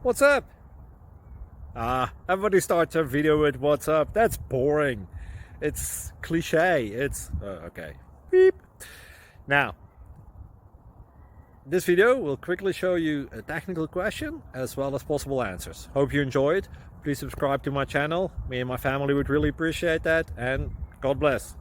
What's up? Everybody starts a video with what's up. That's boring. It's cliche. It's okay. Beep. Now, this video will quickly show you a technical question as well as possible answers. Hope you enjoyed. Please subscribe to my channel. Me and my family would really appreciate that, and God bless.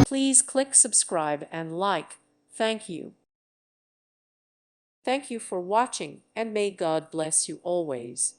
Please click subscribe and like. Thank you. Thank you for watching, and may God bless you always.